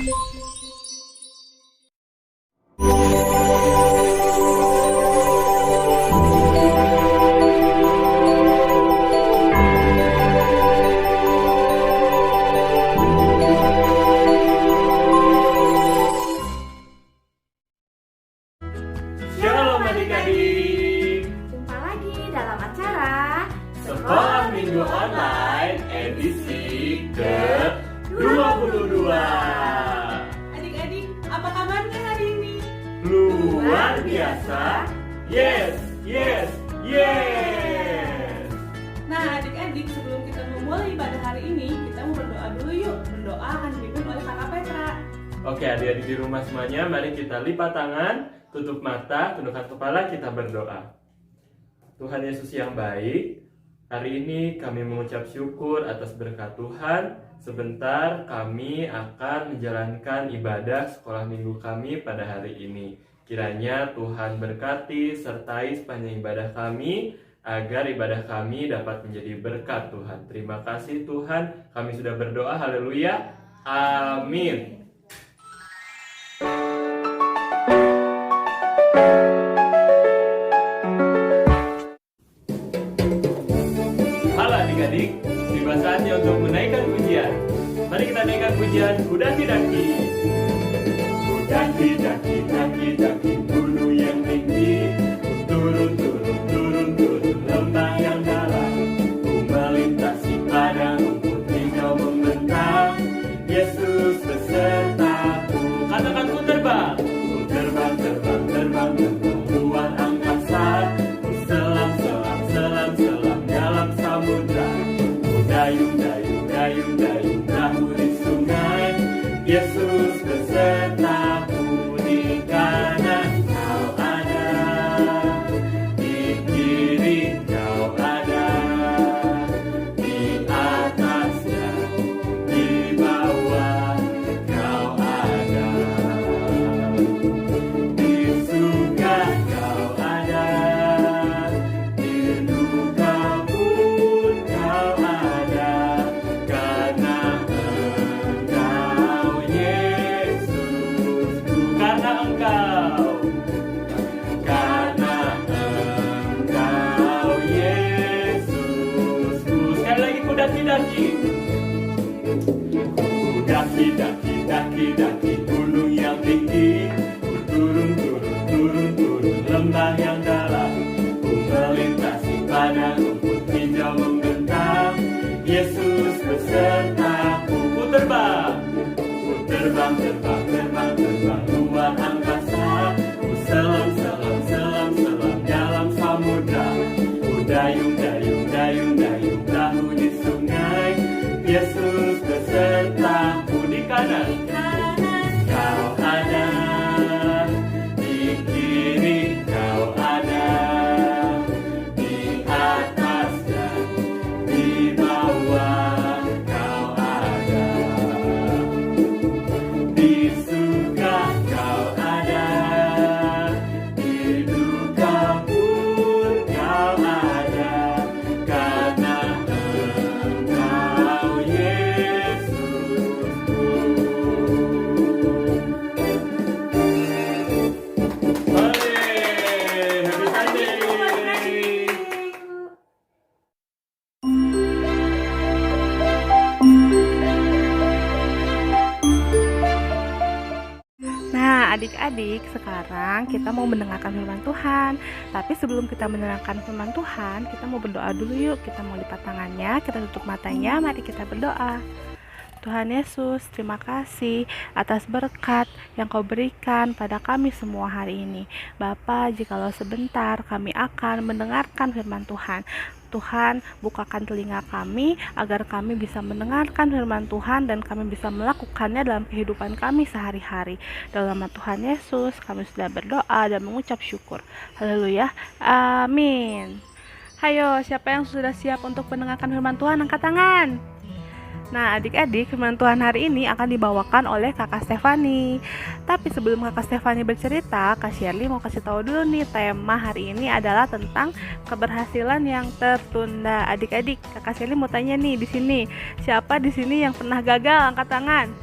Shalom adik-adik. Jumpa lagi dalam acara Sekolah Minggu Online edisi ke-22. Adik-adik, apa kabarnya hari ini? Luar biasa. Yes, yes, yes. Nah, adik-adik, sebelum kita memulai ibadah hari ini, kita mau berdoa dulu yuk. Berdoa akan dipimpin oleh Kakak Petra. Oke, adik-adik di rumah semuanya, mari kita lipat tangan, tutup mata, tundukkan kepala, kita berdoa. Tuhan Yesus yang baik, hari ini kami mengucap syukur atas berkat Tuhan. Sebentar kami akan menjalankan ibadah sekolah minggu kami pada hari ini. Kiranya Tuhan berkati sertai sepanjang ibadah kami, agar ibadah kami dapat menjadi berkat Tuhan. Terima kasih Tuhan, kami sudah berdoa, haleluya, amin. Halo adik-adik, tiba saatnya untuk menaikkan pujian. Mari kita naikkan pujian Kudaki-daki. Kudaki-daki, daki-daki, gunung yang tinggi. Turun, turun, turun, turun, lembah yang dalam. Ku melintasi padang rumput hijau membentang. Yesus besertaku. Katakan ku terbang. Ku terbang, terbang, terbang, terbang, luar angkasa. Ku selam, selam, selam, selam dalam samudra. Ku dayung, dayung, dayung, dayung, perahu di sungai. Yesus besertaku, di kanan kau ada, di kiri kau ada, di atas dan di bawah kau ada, di surga kau ada, di duka pun kau ada, karena Engkau Yesusku, karena Engkau Yesusku. Sekali lagi kudaki-daki. Kudaki-daki, daki-daki, gunung yang tinggi. Ku turun, turun, turun, turun, lembah yang dalam. Ku melintasi padang rumput hijau membentang. Yesus besertaku. Ku terbang. Ku terbang, terbang, terbang, terbang, luar angkasa. Ku selam, selam, selam, selam dalam samudra. Ku dayung, dayung, dayung, dayung, perahu di sungai. Yesus besertaku, di kanan kau ada, di kiri kau ada, di atas dan di bawah kau ada, di surga kau ada, di duka pun kau ada, karena Engkau Yesusku. Hore, happy Sunday. Nah, adik-adik, sekarang kita mau mendengarkan firman Tuhan. Tapi sebelum kita mendengarkan firman Tuhan, kita mau berdoa dulu yuk. Kita mau lipat tangannya, kita tutup matanya, mari kita berdoa. Tuhan Yesus, terima kasih atas berkat yang Kau berikan pada kami semua hari ini. Bapa, jikalau sebentar kami akan mendengarkan firman Tuhan. Tuhan, bukakan telinga kami agar kami bisa mendengarkan firman Tuhan dan kami bisa melakukannya dalam kehidupan kami sehari-hari. Dalam nama Tuhan Yesus, kami sudah berdoa dan mengucap syukur. Haleluya. Amin. Hayo, siapa yang sudah siap untuk mendengarkan firman Tuhan, angkat tangan. Nah, adik-adik, firman Tuhan hari ini akan dibawakan oleh Kakak Stefani. Tapi sebelum Kakak Stefani bercerita, Kak Shirley mau kasih tahu dulu nih, tema hari ini adalah tentang keberhasilan yang tertunda. Adik-adik, Kakak Shirley mau tanya nih di sini, siapa di sini yang pernah gagal? Angkat tangan.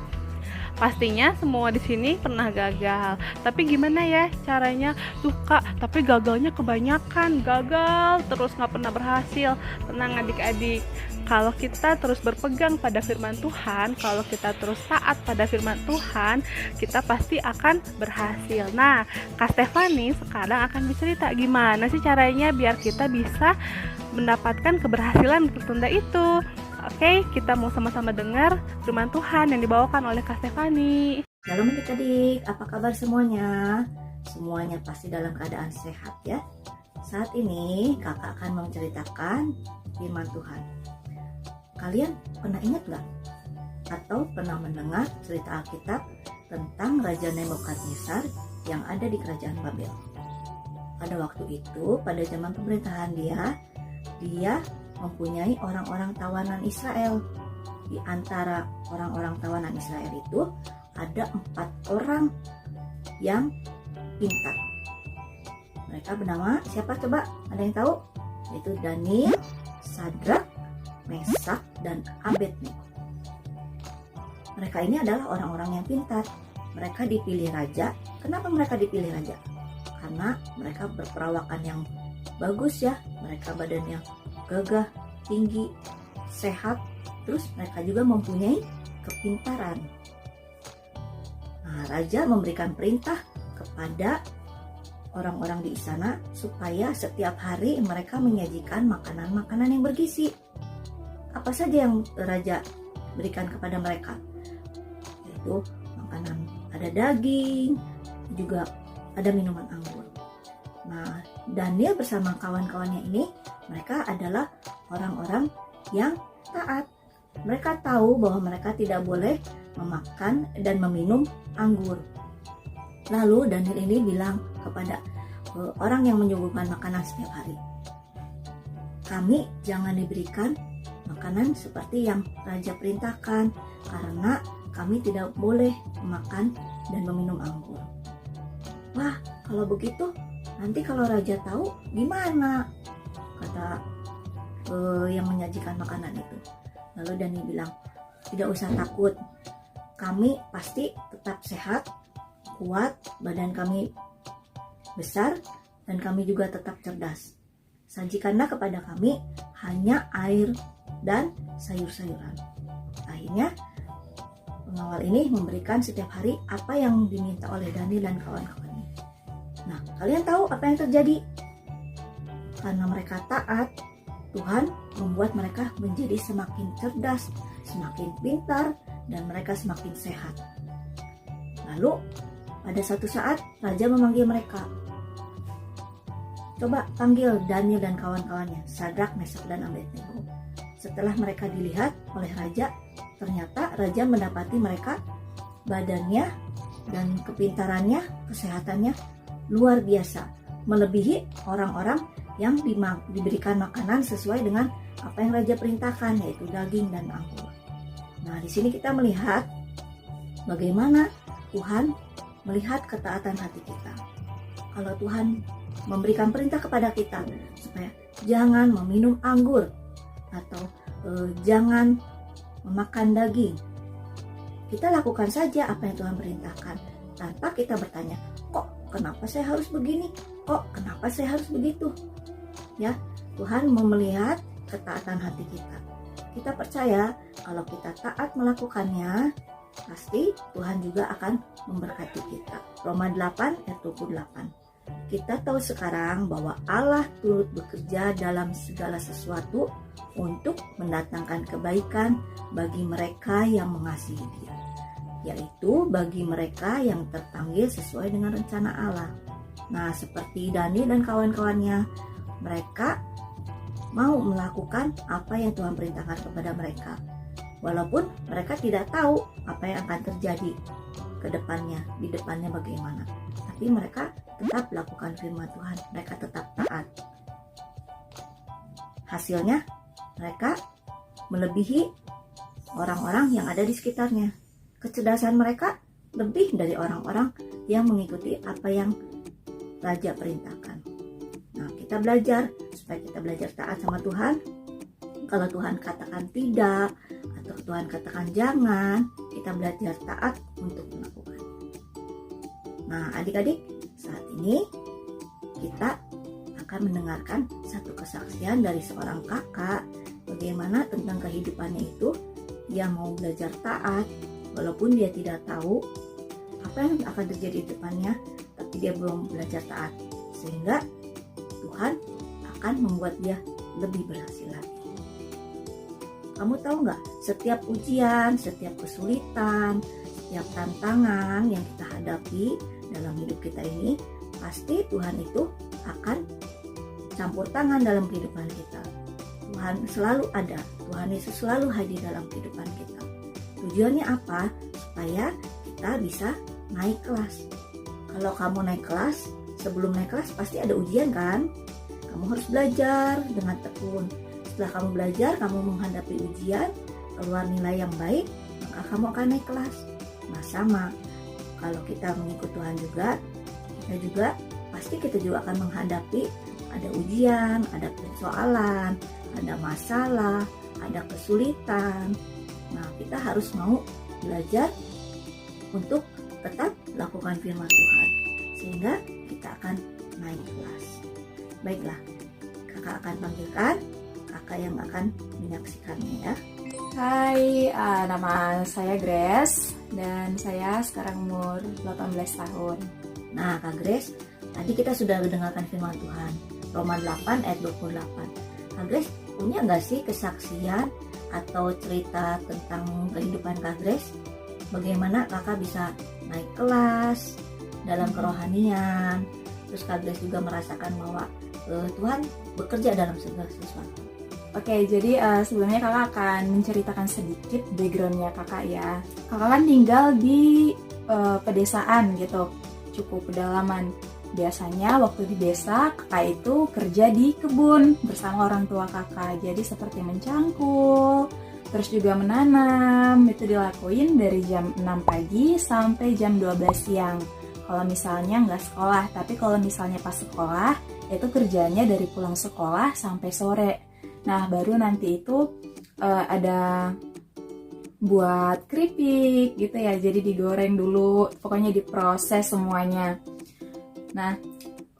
Pastinya semua di sini pernah gagal. Tapi gimana ya caranya? Tuh Kak, tapi gagalnya kebanyakan. Gagal terus nggak pernah berhasil. Tenang adik-adik. Kalau kita terus berpegang pada firman Tuhan, kalau kita terus taat pada firman Tuhan, kita pasti akan berhasil. Nah, Kak Stefani sekarang akan bercerita gimana sih caranya biar kita bisa mendapatkan keberhasilan tertunda itu. Oke, kita mau sama-sama dengar firman Tuhan yang dibawakan oleh Kak Stefani. Shalom adik-adik, apa kabar semuanya? Semuanya pasti dalam keadaan sehat ya. Saat ini kakak akan menceritakan firman Tuhan. Kalian pernah ingat gak? Atau pernah mendengar cerita Alkitab tentang Raja Nebukadnezar yang ada di kerajaan Babel? Pada waktu itu, pada zaman pemerintahan dia mempunyai orang-orang tawanan Israel. Di antara orang-orang tawanan Israel itu ada 4 orang yang pintar. Mereka bernama siapa coba? Ada yang tahu? Yaitu Daniel, Sadrak, Mesak, dan Abednego. Mereka ini adalah orang-orang yang pintar. Mereka dipilih raja. Kenapa mereka dipilih raja? Karena mereka berperawakan yang bagus ya. Mereka badannya gagah, tinggi, sehat, terus mereka juga mempunyai kepintaran. Nah, raja memberikan perintah kepada orang-orang di istana supaya setiap hari mereka menyajikan makanan-makanan yang bergizi. Apa saja yang raja berikan kepada mereka? Yaitu makanan, ada daging, juga ada minuman anggur. Nah, Daniel bersama kawan-kawannya ini, mereka adalah orang-orang yang taat. Mereka tahu bahwa mereka tidak boleh memakan dan meminum anggur. Lalu Daniel ini bilang kepada orang yang menyuguhkan makanan setiap hari, kami jangan diberikan makanan seperti yang raja perintahkan, karena kami tidak boleh memakan dan meminum anggur. Wah, kalau begitu nanti kalau raja tahu gimana? Kata yang menyajikan makanan itu. Lalu Daniel bilang, tidak usah takut, kami pasti tetap sehat, kuat, badan kami besar, dan kami juga tetap cerdas. Sajikanlah kepada kami hanya air dan sayur-sayuran. Akhirnya pengawal ini memberikan setiap hari apa yang diminta oleh Daniel dan kawan-kawannya. Nah, kalian tahu apa yang terjadi? Karena mereka taat, Tuhan membuat mereka menjadi semakin cerdas, semakin pintar, dan mereka semakin sehat. Lalu pada suatu saat raja memanggil mereka. Coba panggil Daniel dan kawan-kawannya, Sadrak, Mesak, dan Abednego. Setelah mereka dilihat oleh raja, ternyata raja mendapati mereka badannya dan kepintarannya, kesehatannya luar biasa, melebihi orang-orang yang diberikan makanan sesuai dengan apa yang raja perintahkan, yaitu daging dan anggur. Nah, di sini kita melihat bagaimana Tuhan melihat ketaatan hati kita. Kalau Tuhan memberikan perintah kepada kita supaya jangan meminum anggur atau jangan memakan daging, kita lakukan saja apa yang Tuhan perintahkan tanpa kita bertanya, kok kenapa saya harus begini? Kok kenapa saya harus begitu? Ya, Tuhan mau melihat ketaatan hati kita. Kita percaya kalau kita taat melakukannya, pasti Tuhan juga akan memberkati kita. Roma 8 ayat 28. Kita tahu sekarang bahwa Allah turut bekerja dalam segala sesuatu untuk mendatangkan kebaikan bagi mereka yang mengasihi Dia, yaitu bagi mereka yang terpanggil sesuai dengan rencana Allah. Nah, seperti Daniel dan kawan-kawannya, mereka mau melakukan apa yang Tuhan perintahkan kepada mereka. Walaupun mereka tidak tahu apa yang akan terjadi ke depannya, di depannya bagaimana. Tapi mereka tetap lakukan firman Tuhan, mereka tetap taat. Hasilnya, mereka melebihi orang-orang yang ada di sekitarnya. Kecerdasan mereka lebih dari orang-orang yang mengikuti apa yang Raja perintahkan. Nah, kita belajar supaya kita belajar taat sama Tuhan. Kalau Tuhan katakan tidak Untuk Tuhan katakan jangan, kita belajar taat untuk melakukannya. Nah, adik-adik, saat ini kita akan mendengarkan satu kesaksian dari seorang kakak bagaimana tentang kehidupannya itu. Dia mau belajar taat walaupun dia tidak tahu apa yang akan terjadi di depannya, tapi dia belum belajar taat, sehingga Tuhan akan membuat dia lebih berhasil lagi. Kamu tahu nggak, setiap ujian, setiap kesulitan, setiap tantangan yang kita hadapi dalam hidup kita ini, pasti Tuhan itu akan campur tangan dalam kehidupan kita. Tuhan selalu ada, Tuhan Yesus selalu hadir dalam kehidupan kita. Tujuannya apa? Supaya kita bisa naik kelas. Kalau kamu naik kelas, sebelum naik kelas pasti ada ujian kan? Kamu harus belajar dengan tekun. Setelah kamu belajar, kamu menghadapi ujian, keluar nilai yang baik, maka kamu akan naik kelas. Nah, sama. Kalau kita mengikut Tuhan juga, pasti kita juga akan menghadapi ada ujian, ada persoalan, ada masalah, ada kesulitan. Nah, kita harus mau belajar untuk tetap lakukan firman Tuhan, sehingga kita akan naik kelas. Baiklah, kakak akan panggilkan kakak yang akan menyaksikannya ya. Hai, nama saya Grace dan saya sekarang umur 18 tahun. Nah, Kak Grace, tadi kita sudah mendengarkan firman Tuhan, Roma 8 ayat 28. Kak Grace, punya nggak sih kesaksian atau cerita tentang kehidupan Kak Grace? Bagaimana kakak bisa naik kelas dalam kerohanian, terus Kak Grace juga merasakan bahwa Tuhan bekerja dalam segala sesuatu. Oke, jadi sebelumnya kakak akan menceritakan sedikit backgroundnya kakak ya. Kakak kan tinggal di pedesaan gitu, cukup pedalaman. Biasanya waktu di desa kakak itu kerja di kebun bersama orang tua kakak. Jadi seperti mencangkul, terus juga menanam, itu dilakuin dari jam 6 pagi sampai jam 12 siang. Kalau misalnya nggak sekolah, tapi kalau misalnya pas sekolah, itu kerjanya dari pulang sekolah sampai sore. Nah, baru nanti itu ada buat keripik gitu ya, jadi digoreng dulu, pokoknya diproses semuanya. Nah,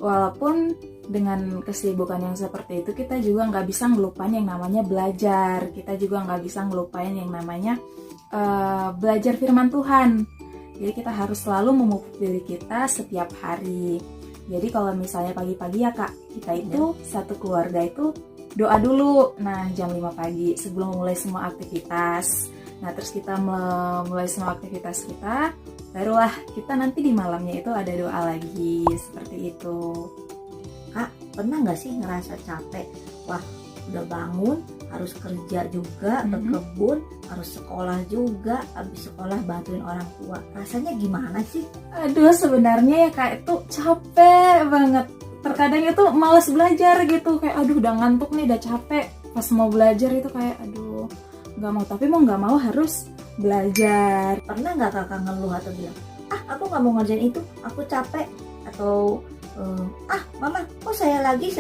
walaupun dengan kesibukan yang seperti itu, kita juga nggak bisa ngelupain yang namanya belajar. Kita juga nggak bisa ngelupain yang namanya belajar firman Tuhan. Jadi kita harus selalu memupuk diri kita setiap hari. Jadi kalau misalnya pagi-pagi ya kak, kita itu satu keluarga itu doa dulu. Nah, jam 5 pagi sebelum mulai semua aktivitas. Nah, terus kita mulai semua aktivitas kita, barulah kita nanti di malamnya itu ada doa lagi, seperti itu. Kak, pernah nggak sih ngerasa capek? Wah, udah bangun, harus kerja juga, ke kebun, harus sekolah juga, habis sekolah bantuin orang tua. Rasanya gimana sih? Aduh, sebenarnya ya kak, itu capek banget. Terkadang itu malas belajar gitu, kayak aduh udah ngantuk nih, udah capek. Pas mau belajar itu kayak aduh nggak mau, tapi mau nggak mau harus belajar. Pernah nggak kakak ngeluh atau bilang, aku nggak mau ngerjain itu, aku capek, atau mama kok saya lagi,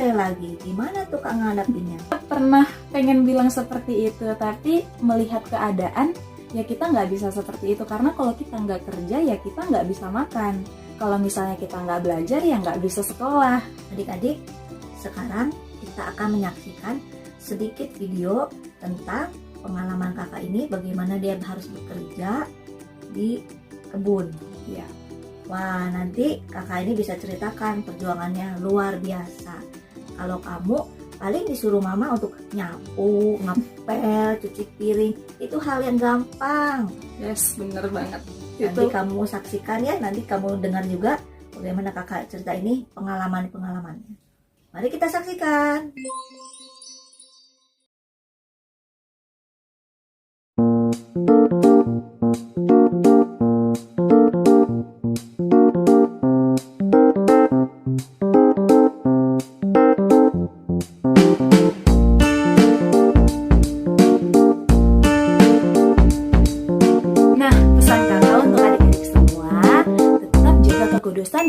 gimana tuh kak ngadapinnya? Pernah pengen bilang seperti itu, tapi melihat keadaan ya kita nggak bisa seperti itu, karena kalau kita nggak kerja ya kita nggak bisa makan. Kalau misalnya kita nggak belajar ya nggak bisa sekolah. Adik-adik, sekarang kita akan menyaksikan sedikit video tentang pengalaman kakak ini, bagaimana dia harus bekerja di kebun. Ya. Wah, nanti kakak ini bisa ceritakan perjuangannya luar biasa. Kalau kamu paling disuruh mama untuk nyapu, ngepel, cuci piring, itu hal yang gampang. Yes, bener banget. Nanti kamu saksikan ya, nanti kamu dengar juga bagaimana kakak cerita ini, pengalamannya. Mari kita saksikan.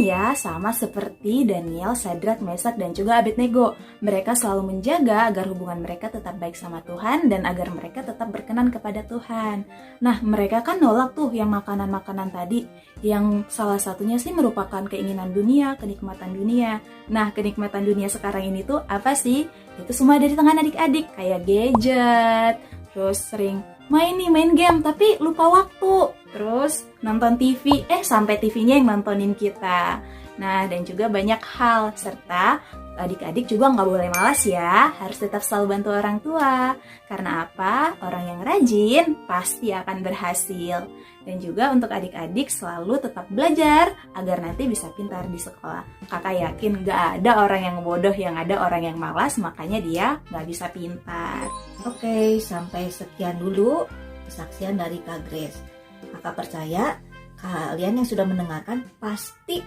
ya, sama seperti Daniel, Sadrak, Mesak, dan juga Abednego. Mereka selalu menjaga agar hubungan mereka tetap baik sama Tuhan dan agar mereka tetap berkenan kepada Tuhan. Nah, mereka kan nolak tuh yang makanan-makanan tadi, yang salah satunya sih merupakan keinginan dunia, kenikmatan dunia. Nah, kenikmatan dunia sekarang ini tuh apa sih? Itu semua dari tangan adik-adik, kayak gadget, terus sering main game tapi lupa waktu, terus nonton TV, sampai TV-nya yang nontonin kita. Nah, dan juga banyak hal, serta adik-adik juga nggak boleh malas ya, harus tetap selalu bantu orang tua. Karena apa? Orang yang rajin pasti akan berhasil. Dan juga untuk adik-adik selalu tetap belajar agar nanti bisa pintar di sekolah. Kakak yakin nggak ada orang yang bodoh, yang ada orang yang malas, makanya dia nggak bisa pintar. Oke, sampai sekian dulu kesaksian dari Kak Grace. Kakak percaya kalian yang sudah mendengarkan pasti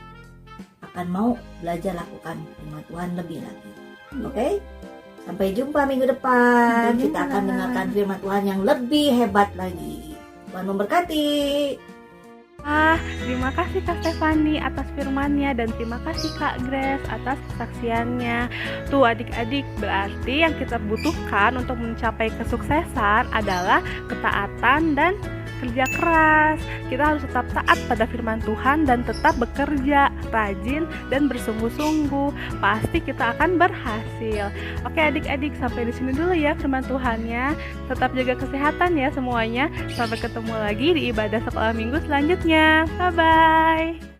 akan mau belajar lakukan firman Tuhan lebih lagi. Oke? Sampai jumpa minggu depan. Kita akan dengarkan firman Tuhan yang lebih hebat lagi. Tuhan memberkati. Terima kasih Kak Stefani atas firman-Nya dan terima kasih Kak Grace atas kesaksiannya. Tuh adik-adik, berarti yang kita butuhkan untuk mencapai kesuksesan adalah ketaatan dan kerja keras. Kita harus tetap taat pada firman Tuhan dan tetap bekerja rajin dan bersungguh-sungguh. Pasti kita akan berhasil. Oke adik-adik, sampai di sini dulu ya firman Tuhannya. Tetap jaga kesehatan ya semuanya. Sampai ketemu lagi di ibadah sekolah minggu selanjutnya. Bye-bye.